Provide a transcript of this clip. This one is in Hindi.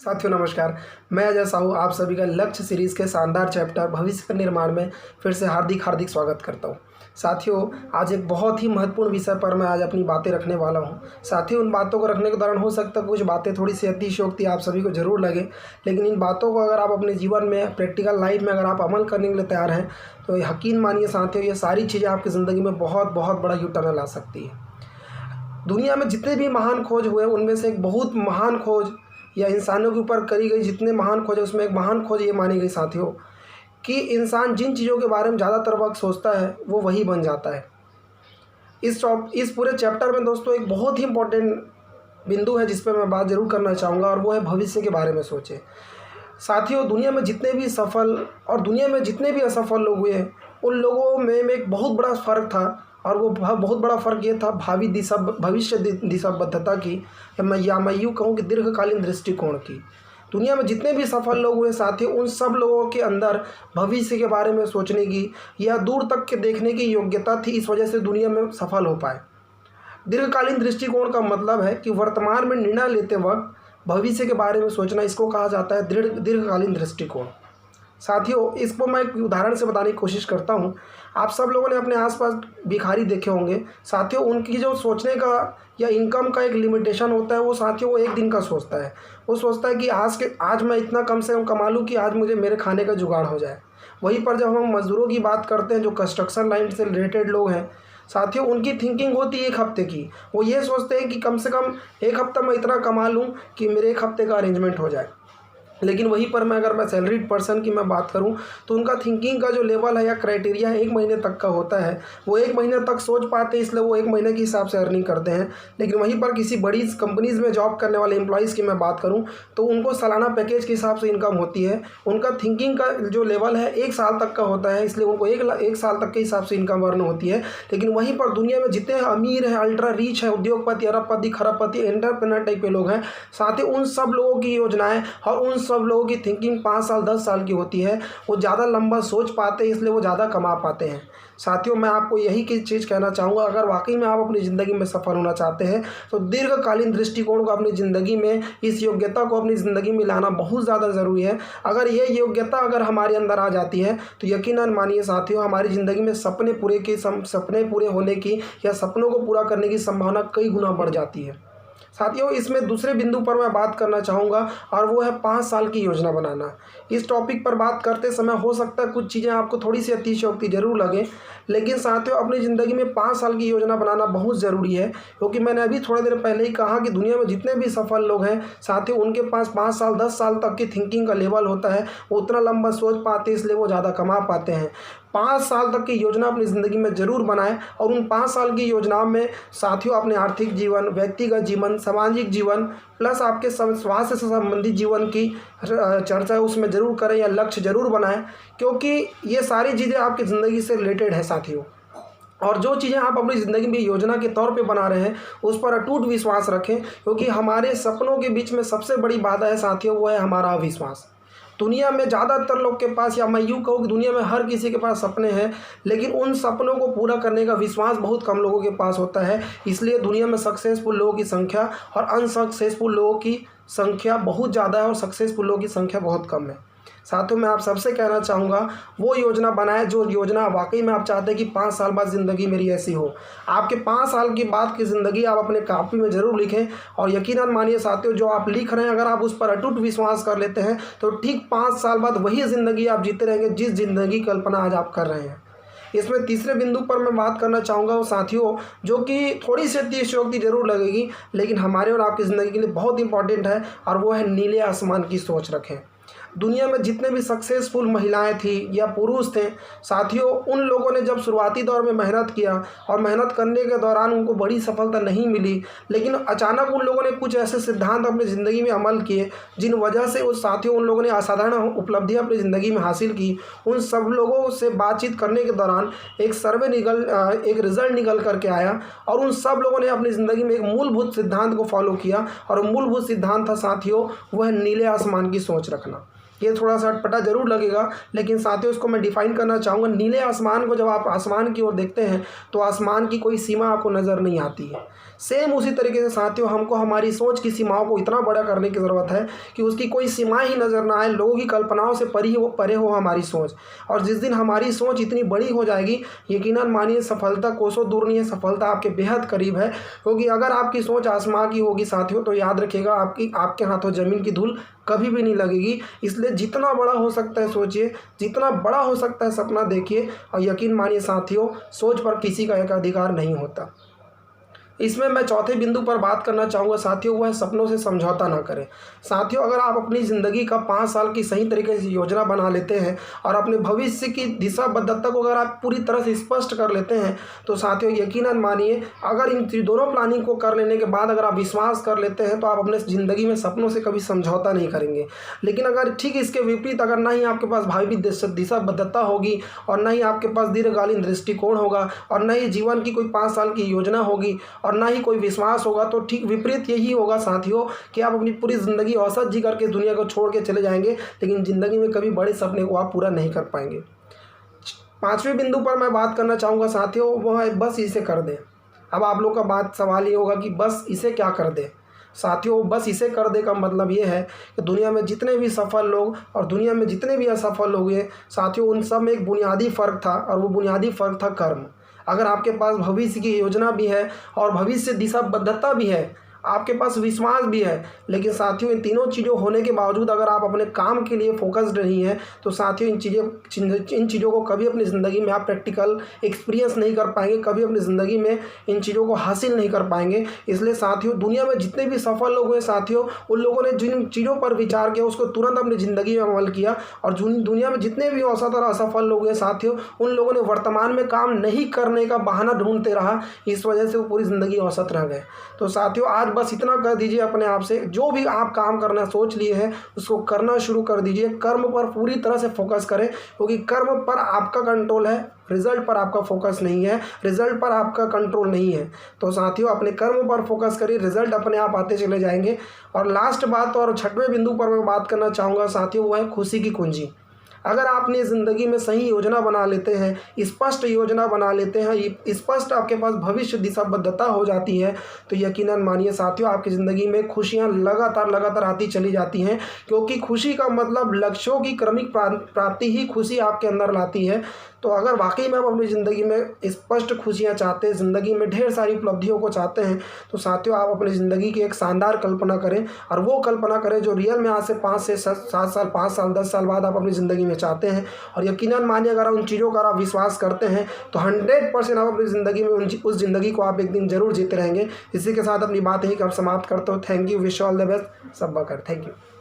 साथियों नमस्कार। मैं अजय साहू आप सभी का लक्ष्य सीरीज़ के शानदार चैप्टर भविष्य के निर्माण में फिर से हार्दिक स्वागत करता हूं। साथियों आज एक बहुत ही महत्वपूर्ण विषय पर मैं आज अपनी बातें रखने वाला हूं। साथियों उन बातों को रखने के दौरान हो सकता है कुछ बातें थोड़ी सी अतिशयोक्ति आप सभी को ज़रूर लगे, लेकिन इन बातों को अगर आप अपने जीवन में प्रैक्टिकल लाइफ में अगर आप अमल करने के लिए तैयार हैं तो यकीन मानिए साथियों ये सारी चीज़ें आपकी ज़िंदगी में बहुत बड़ा यू टर्न ला सकती है। दुनिया में जितने भी महान खोज हुए उनमें से एक बहुत महान खोज या इंसानों के ऊपर करी गई जितने महान खोज है उसमें एक महान खोज ये मानी गई साथियों कि इंसान जिन चीज़ों के बारे में ज़्यादातर वक्त सोचता है वो वही बन जाता है। इस पूरे चैप्टर में दोस्तों एक बहुत ही इंपॉर्टेंट बिंदु है जिस पर मैं बात ज़रूर करना चाहूँगा और वो है भविष्य के बारे में सोचें। साथियों दुनिया में जितने भी सफल और दुनिया में जितने भी असफल लोग हुए उन लोगों में एक बहुत बड़ा फ़र्क था और वो बहुत बड़ा फ़र्क ये था भविष्य दिशाबद्धता की या मैं यूँ कहूँ कि दीर्घकालीन दृष्टिकोण की। दुनिया में जितने भी सफल लोग हुए साथियों उन सब लोगों के अंदर भविष्य के बारे में सोचने की या दूर तक के देखने की योग्यता थी, इस वजह से दुनिया में सफल हो पाए। दीर्घकालीन दृष्टिकोण का मतलब है कि वर्तमान में निर्णय लेते वक्त भविष्य के बारे में सोचना, इसको कहा जाता है दीर्घकालीन दृष्टिकोण। साथियों इसको मैं एक उदाहरण से बताने की कोशिश करता हूँ। आप सब लोगों ने अपने आसपास भिखारी देखे होंगे साथियों, उनकी जो सोचने का या इनकम का एक लिमिटेशन होता है वो साथियों वो एक दिन का सोचता है। वो सोचता है कि आज मैं इतना कम से कम कमा लूँ कि आज मुझे मेरे खाने का जुगाड़ हो जाए। वहीं पर जब हम मज़दूरों की बात करते हैं जो कंस्ट्रक्शन लाइन से रिलेटेड लोग हैं साथियों, उनकी थिंकिंग होती है एक हफ्ते की। वो ये सोचते हैं कि कम से कम एक हफ्ता मैं इतना कमा लूँ कि मेरे एक हफ्ते का अरेंजमेंट हो जाए। लेकिन वहीं पर अगर मैं सैलरीड पर्सन की मैं बात करूं तो उनका थिंकिंग का जो लेवल है या क्राइटेरिया है 1 महीने तक का होता है। वो 1 महीने तक सोच पाते हैं, इसलिए वो 1 महीने के हिसाब से अर्निंग करते हैं। लेकिन वहीं पर किसी बड़ी कंपनीज़ में जॉब करने वाले एम्प्लॉइज़ की मैं बात करूं तो उनको सालाना पैकेज के हिसाब से इनकम होती है। उनका थिंकिंग का जो लेवल है 1 साल तक का होता है, इसलिए उनको 1 साल तक के हिसाब से इनकम अर्न होती है। लेकिन वहीं पर दुनिया में जितने अमीर हैं, अल्ट्रा रीच है, उद्योगपति, अरबपति, खरबपति, एंटरप्रेन्योर टाइप के लोग हैं साथियों, उन सब लोगों की योजनाएँ और उन सब लोगों की थिंकिंग 5 साल 10 साल की होती है। वो ज़्यादा लंबा सोच पाते हैं, इसलिए वो ज़्यादा कमा पाते हैं। साथियों मैं आपको यही की चीज़ कहना चाहूँगा, अगर वाकई में आप अपनी ज़िंदगी में सफल होना चाहते हैं तो दीर्घकालीन दृष्टिकोण को अपनी ज़िंदगी में, इस योग्यता को अपनी ज़िंदगी में लाना बहुत ज़्यादा ज़रूरी है। अगर ये योग्यता अगर हमारे अंदर आ जाती है तो यकीनन मानिए साथियों हमारी ज़िंदगी में सपने पूरे होने की या सपनों को पूरा करने की संभावना कई गुना बढ़ जाती है। साथियों इसमें दूसरे बिंदु पर मैं बात करना चाहूँगा और वो है 5 साल की योजना बनाना। इस टॉपिक पर बात करते समय हो सकता है कुछ चीज़ें आपको थोड़ी सी अतिशयोक्ति जरूर लगे, लेकिन साथियों अपनी ज़िंदगी में 5 साल की योजना बनाना बहुत ज़रूरी है, क्योंकि मैंने अभी थोड़ी देर पहले ही कहा कि दुनिया में जितने भी सफल लोग हैं साथियों उनके पास 5 साल 10 साल तक की थिंकिंग का लेवल होता है। वो उतना लंबा सोच पाते हैं, इसलिए वो ज़्यादा कमा पाते हैं। 5 साल तक की योजना अपनी ज़िंदगी में ज़रूर बनाएं और उन 5 साल की योजनाओं में साथियों अपने आर्थिक जीवन, व्यक्तिगत जीवन, सामाजिक जीवन प्लस आपके स्वास्थ्य से संबंधित जीवन की चर्चा उसमें ज़रूर करें या लक्ष्य ज़रूर बनाएं, क्योंकि ये सारी चीज़ें आपकी ज़िंदगी से रिलेटेड है साथियों। और जो चीज़ें आप अपनी ज़िंदगी में योजना के तौर पे बना रहे हैं उस पर अटूट विश्वास रखें, क्योंकि हमारे सपनों के बीच में सबसे बड़ी बाधा है साथियों वो है हमारा अविश्वास। दुनिया में ज़्यादातर लोग के पास, या मैं यूँ कहूँ कि दुनिया में हर किसी के पास सपने हैं, लेकिन उन सपनों को पूरा करने का विश्वास बहुत कम लोगों के पास होता है। इसलिए दुनिया में सक्सेसफुल लोगों की संख्या और अनसक्सेसफुल लोगों की संख्या बहुत ज़्यादा है और सक्सेसफुल लोगों की संख्या बहुत कम है। साथियों मैं आप सबसे कहना चाहूँगा वो योजना बनाएं जो योजना वाकई में आप चाहते हैं कि 5 साल बाद ज़िंदगी मेरी ऐसी हो। आपके 5 साल की बाद की ज़िंदगी आप अपने कॉपी में ज़रूर लिखें और यकीनन मानिए साथियों जो आप लिख रहे हैं अगर आप उस पर अटूट विश्वास कर लेते हैं तो ठीक 5 साल बाद वही ज़िंदगी आप जीते रहेंगे जिस ज़िंदगी कल्पना आज आप कर रहे हैं। इसमें तीसरे बिंदु पर मैं बात करना चाहूँगा वो साथियों जो कि थोड़ी सी अतिशयोक्ति जरूर लगेगी, लेकिन हमारे और आपकी ज़िंदगी के लिए बहुत इंपॉर्टेंट है, और वो है नीले आसमान की सोच रखें। दुनिया में जितने भी सक्सेसफुल महिलाएं थी या पुरुष थे साथियों, उन लोगों ने जब शुरुआती दौर में मेहनत किया और मेहनत करने के दौरान उनको बड़ी सफलता नहीं मिली, लेकिन अचानक उन लोगों ने कुछ ऐसे सिद्धांत अपनी ज़िंदगी में अमल किए जिन वजह से उस साथियों उन लोगों ने असाधारण उपलब्धियां अपनी ज़िंदगी में हासिल की। उन सब लोगों से बातचीत करने के दौरान एक रिज़ल्ट निकल करके आया और उन सब लोगों ने अपनी ज़िंदगी में एक मूलभूत सिद्धांत को फॉलो किया, और मूलभूत सिद्धांत था साथियों वह नीले आसमान की सोच रखना। ये थोड़ा सा अटपटा ज़रूर लगेगा, लेकिन साथियों इसको मैं डिफ़ाइन करना चाहूँगा। नीले आसमान को जब आप आसमान की ओर देखते हैं तो आसमान की कोई सीमा आपको नज़र नहीं आती है। सेम उसी तरीके से साथियों हमको हमारी सोच की सीमाओं को इतना बड़ा करने की ज़रूरत है कि उसकी कोई सीमा ही नज़र ना आए, लोगों की कल्पनाओं से परे हो हमारी सोच। और जिस दिन हमारी सोच इतनी बड़ी हो जाएगी, यकीनन मानिए सफलता कोसों दूर नहीं है, सफलता आपके बेहद करीब है। क्योंकि अगर आपकी सोच आसमां की होगी साथियों, तो याद रखिएगा आपके हाथों ज़मीन की धूल कभी भी नहीं लगेगी। इसलिए जितना बड़ा हो सकता है सोचिए, जितना बड़ा हो सकता है सपना देखिए, और यकीन मानिए साथियों सोच पर किसी का एक अधिकार नहीं होता। इसमें मैं चौथे बिंदु पर बात करना चाहूँगा साथियों, वह है सपनों से समझौता ना करें। साथियों अगर आप अपनी ज़िंदगी का 5 साल की सही तरीके से योजना बना लेते हैं और अपने भविष्य की दिशाबद्धता को अगर आप पूरी तरह से स्पष्ट कर लेते हैं, तो साथियों यकीनन मानिए अगर इन दोनों प्लानिंग को कर लेने के बाद अगर आप विश्वास कर लेते हैं, तो आप अपने ज़िंदगी में सपनों से कभी समझौता नहीं करेंगे। लेकिन अगर ठीक इसके विपरीत, अगर ना ही आपके पास भावी दिशाबद्धता होगी और ना ही आपके पास दीर्घकालीन दृष्टिकोण होगा और ना ही जीवन की कोई 5 साल की योजना होगी और ना ही कोई विश्वास होगा, तो ठीक विपरीत यही होगा साथियों कि आप अपनी पूरी ज़िंदगी औसत जी करके दुनिया को छोड़ के चले जाएंगे, लेकिन ज़िंदगी में कभी बड़े सपने को आप पूरा नहीं कर पाएंगे। 5वें बिंदु पर मैं बात करना चाहूँगा साथियों, वो है बस इसे कर दें। अब आप लोग का सवाल ये होगा कि बस इसे क्या कर दें। साथियों बस इसे कर दे का मतलब ये है कि दुनिया में जितने भी सफल लोग और दुनिया में जितने भी असफल लोग हैं साथियों, उन सब में एक बुनियादी फ़र्क था, और वो बुनियादी फ़र्क था कर्म। अगर आपके पास भविष्य की योजना भी है और भविष्य दिशाबद्धता भी है, आपके पास विश्वास भी है, लेकिन साथियों इन तीनों चीज़ों होने के बावजूद अगर आप अपने काम के लिए फोकस्ड नहीं हैं, तो साथियों इन चीज़ों को कभी अपनी ज़िंदगी में आप प्रैक्टिकल एक्सपीरियंस नहीं कर पाएंगे, कभी अपनी ज़िंदगी में इन चीज़ों को हासिल नहीं कर पाएंगे। इसलिए साथियों दुनिया में जितने भी सफल लोग हैं साथियों, उन लोगों ने जिन चीज़ों पर विचार किया उसको तुरंत अपनी ज़िंदगी में अमल किया, और दुनिया में जितने भी औसत और असफल लोग हैं साथियों, उन लोगों ने वर्तमान में काम नहीं करने का बहाना ढूंढते रहा, इस वजह से वो पूरी ज़िंदगी औसत रह गए। तो साथियों आज बस इतना कर दीजिए अपने आप से, जो भी आप काम करना सोच लिए हैं उसको करना शुरू कर दीजिए। कर्म पर पूरी तरह से फोकस करें, क्योंकि कर्म पर आपका कंट्रोल है, रिजल्ट पर आपका फोकस नहीं है, रिजल्ट पर आपका कंट्रोल नहीं है। तो साथियों अपने कर्म पर फोकस करिए, रिजल्ट अपने आप आते चले जाएंगे। और लास्ट बात और 6वें बिंदु पर मैं बात करना चाहूँगा साथियों, वो है खुशी की कुंजी। अगर आप अपनी ज़िंदगी में सही योजना बना लेते हैं, स्पष्ट योजना बना लेते हैं, स्पष्ट आपके पास भविष्य दिशाबद्धता हो जाती है, तो यकीनन मानिए साथियों आपकी ज़िंदगी में खुशियां लगातार आती चली जाती हैं। क्योंकि खुशी का मतलब लक्ष्यों की क्रमिक प्राप्ति ही खुशी आपके अंदर लाती है। तो अगर वाकई में आप अपनी ज़िंदगी में स्पष्ट खुशियाँ चाहते हैं, ज़िंदगी में ढेर सारी उपलब्धियों को चाहते हैं, तो साथियों आप अपनी ज़िंदगी की एक शानदार कल्पना करें, और वो कल्पना करें जो रियल में आज से 5 से 7 साल 5 साल 10 साल बाद आप अपनी ज़िंदगी में चाहते हैं। और यकीनन मानिए अगर उन चीज़ों का आप विश्वास करते हैं, तो 100% आप अपनी ज़िंदगी में उस ज़िंदगी को आप एक दिन ज़रूर जीते रहेंगे। इसी के साथ अपनी बात यही समाप्त करते हो। Thank you, wish all the best, सब बकर, थैंक यू।